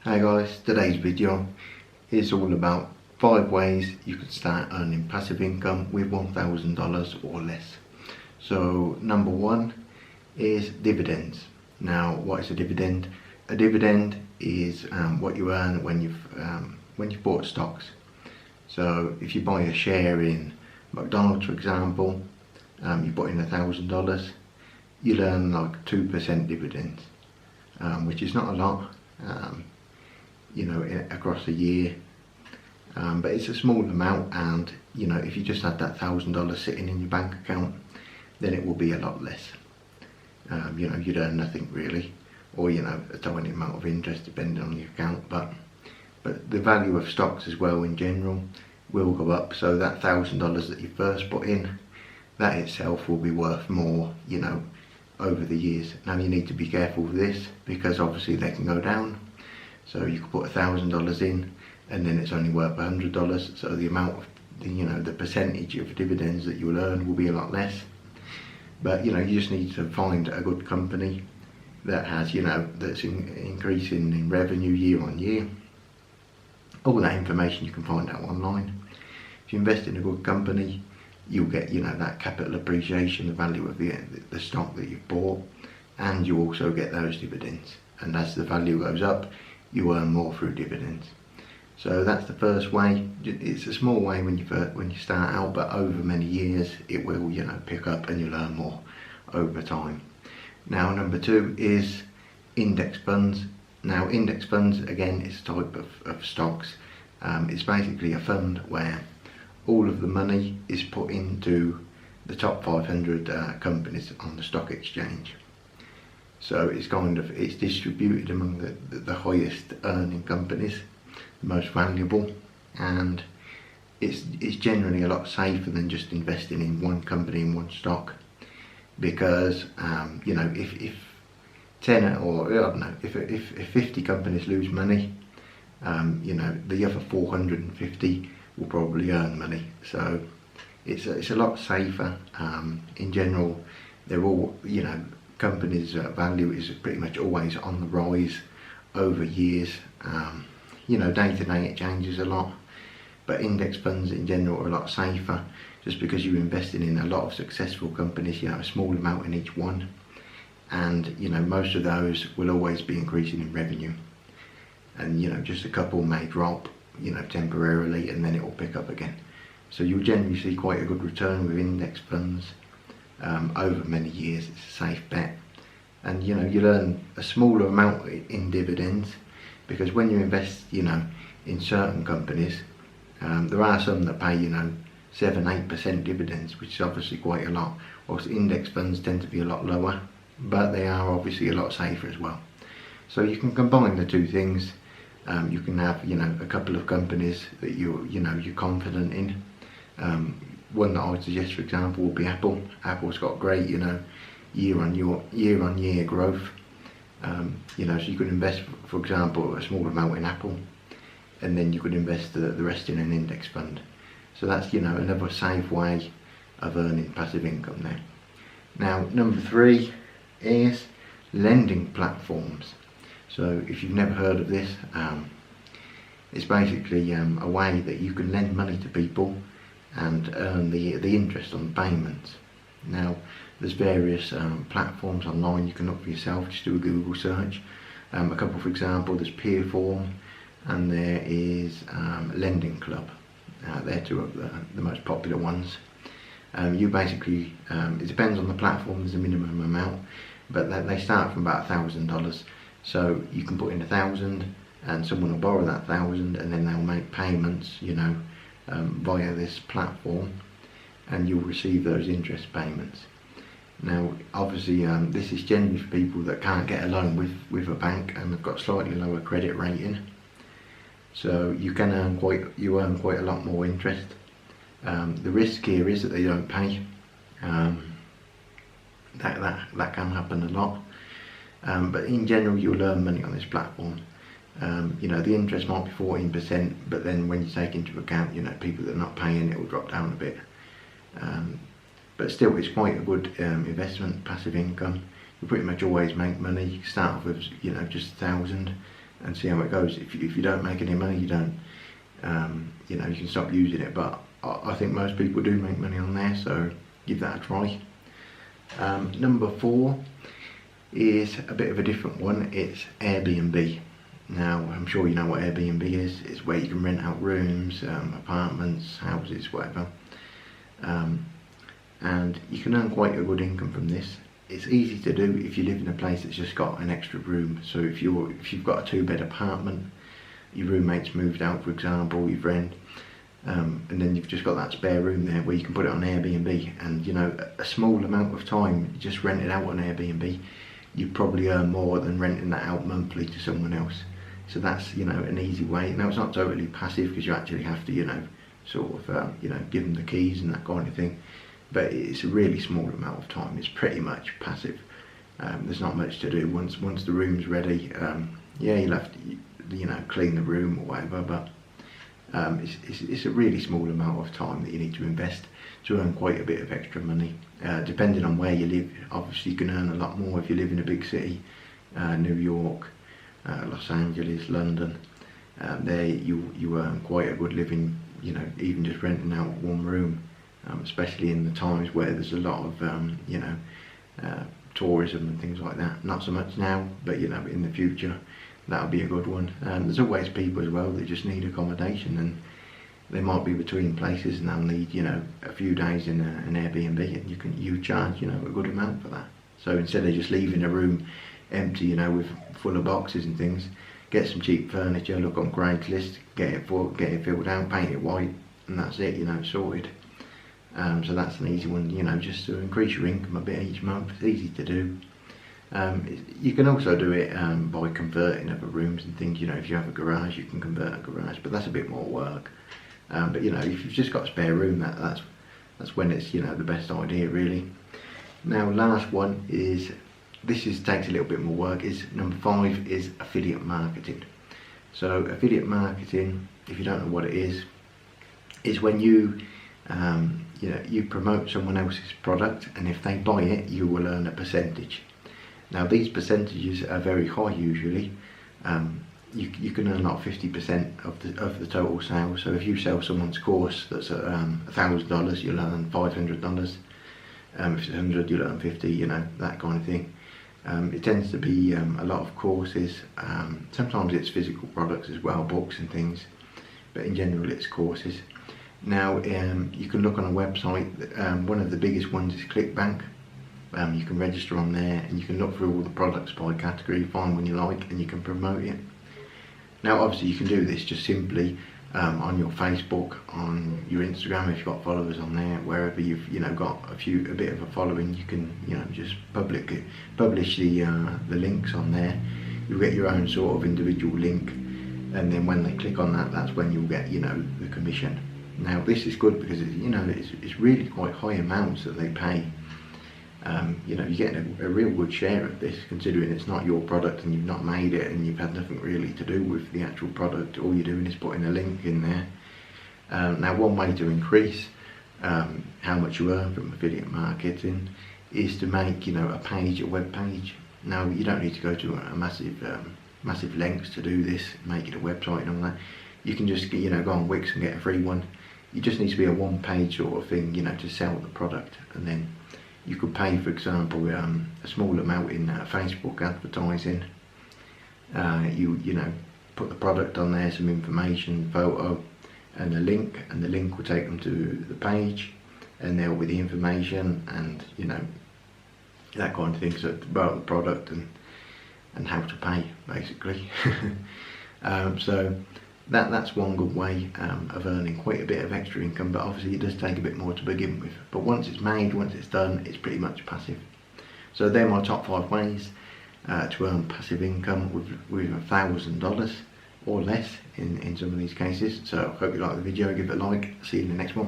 Hey guys, today's video is all about 5 ways you can start earning passive income with $1,000 or less. So number 1 is dividends. Now what is a dividend? A dividend is what you earn when you've bought stocks. So if you buy a share in McDonald's, for example, you put in $1,000, you'll earn like 2% dividends, which is not a lot. Across a year, but it's a small amount, and if you just had that $1,000 sitting in your bank account, then it will be a lot less. You'd earn nothing really, or a tiny amount of interest depending on the account, but the value of stocks as well in general will go up, so that $1,000 that you first put in, that itself will be worth more over the years. Now you need to be careful with this, because obviously they can go down. So you could put $1,000 in, and then it's only worth $100. So the amount of the percentage of dividends that you'll earn will be a lot less. But you just need to find a good company that has that's increasing in revenue year on year. All that information you can find out online. If you invest in a good company, you'll get that capital appreciation, the value of the stock that you've bought, and you also get those dividends. And as the value goes up, you earn more through dividends. So that's the first way. It's a small way when you start out, but over many years it will pick up and you'll earn more over time. Now number 2 is index funds. Now index funds, again, is a type of stocks. It's basically a fund where all of the money is put into the top 500 companies on the stock exchange. So it's distributed among the highest earning companies, the most valuable, and it's generally a lot safer than just investing in one company in one stock, because if 10 or I don't know, if 50 companies lose money, the other 450 will probably earn money. So it's a lot safer. In general, they're all companies' value is pretty much always on the rise over years. Day to day it changes a lot, but index funds in general are a lot safer, just because you're investing in a lot of successful companies, a small amount in each one, and most of those will always be increasing in revenue, and just a couple may drop temporarily, and then it will pick up again. So you'll generally see quite a good return with index funds. Over many years. It's a safe bet, and you'll earn a smaller amount in dividends, because when you invest in certain companies, there are some that pay 7-8% dividends, which is obviously quite a lot, whilst index funds tend to be a lot lower, but they are obviously a lot safer as well. So you can combine the two things. You can have a couple of companies that you're confident in. One that I would suggest, for example, would be Apple. Apple's got great, year on year growth. So you could invest, for example, a small amount in Apple, and then you could invest the rest in an index fund. So that's another safe way of earning passive income there. Now number 3 is lending platforms. So if you've never heard of this, it's basically a way that you can lend money to people and earn the interest on the payments. Now there's various platforms online you can look for yourself. Just do a Google search. A couple, for example, there's Peerform, and there is Lending Club. They're two of the most popular ones. You basically, it depends on the platform, there's a minimum amount, but they start from about $1,000. So you can put in 1,000 and someone will borrow that 1,000, and then they'll make payments via this platform, and you'll receive those interest payments. Now obviously this is generally for people that can't get a loan with a bank and have got slightly lower credit rating, so you earn quite a lot more interest. The risk here is that they don't pay. That can happen a lot, but in general you'll earn money on this platform. The interest might be 14%, but then when you take into account people that are not paying, it will drop down a bit. But still, it's quite a good investment, passive income. You pretty much always make money. You start off with just 1,000, and see how it goes. If you don't make any money, you don't, you know, you can stop using it. But I think most people do make money on there, so give that a try. Number 4 is a bit of a different one. It's Airbnb. Now, I'm sure you know what Airbnb is. It's where you can rent out rooms, apartments, houses, whatever. And you can earn quite a good income from this. It's easy to do if you live in a place that's just got an extra room. So if you've got a 2-bed apartment, your roommate's moved out, for example, you've rent, and then you've just got that spare room there where you can put it on Airbnb, and you know, a small amount of time you just rent it out on Airbnb, you probably earn more than renting that out monthly to someone else. So that's, you know, an easy way. Now, it's not totally passive because you actually have to, you know, sort of, you know, give them the keys and that kind of thing. But it's a really small amount of time. It's pretty much passive. There's not much to do. Once the room's ready, yeah, you'll have to, you know, clean the room or whatever. But it's a really small amount of time that you need to invest to earn quite a bit of extra money. Depending on where you live, obviously you can earn a lot more if you live in a big city, New York, Los Angeles, London. There you earn quite a good living, you know, even just renting out one room, especially in the times where there's a lot of you know, tourism and things like that. Not so much now, but you know, in the future that'll be a good one. There's always people as well that just need accommodation, and they might be between places and they'll need, you know, a few days in an Airbnb, and you charge, you know, a good amount for that. So instead of just leaving a room empty, you know, with full of boxes and things, get some cheap furniture, look on Craigslist, get it filled out, paint it white, and that's it, you know, sorted. So that's an easy one, you know, just to increase your income a bit each month. It's easy to do. You can also do it by converting other rooms and things. You know, if you have a garage, you can convert a garage, but that's a bit more work. But you know, if you've just got a spare room, that's when it's, you know, the best idea really. Now, last one is, takes a little bit more work, is number 5 is affiliate marketing. So affiliate marketing, if you don't know what it is when you you know, you promote someone else's product, and if they buy it, you will earn a percentage. Now, these percentages are very high usually. You can earn like 50% of the total sales. So if you sell someone's course that's $1,000, you'll earn $500. If it's 100, you'll earn 50. You know, that kind of thing. It tends to be a lot of courses. Sometimes it's physical products as well, books and things, but in general it's courses. Now, you can look on a website. One of the biggest ones is ClickBank. You can register on there, and you can look through all the products by category, find one you like, and you can promote it. Now, obviously, you can do this just simply on your Facebook, on your Instagram if you've got followers on there, wherever you've, you know, got a bit of a following. You can, you know, just publish the links on there. You'll get your own sort of individual link, and then when they click on that, that's when you'll get, you know, the commission. Now, this is good because you know, it's really quite high amounts that they pay. You know, you're getting a real good share of this, considering it's not your product and you've not made it and you've had nothing really to do with the actual product. All you're doing is putting a link in there. Now, one way to increase how much you earn from affiliate marketing is to make, you know, a web page. Now, you don't need to go to a massive lengths to do this, make it a website and all that. You can just, you know, go on Wix and get a free one. You just need to be a one-page sort of thing, you know, to sell the product, and then you could pay, for example, a small amount in Facebook advertising. You know, put the product on there, some information, photo, and a link, and the link will take them to the page, and there will be the information and, you know, that kind of thing, so about the product and how to pay, basically. So that's one good way of earning quite a bit of extra income, but obviously it does take a bit more to begin with. But once it's made, once it's done, it's pretty much passive. So they're my top 5 ways to earn passive income with $1,000 or less in some of these cases. So I hope you like the video, give it a like, see you in the next one.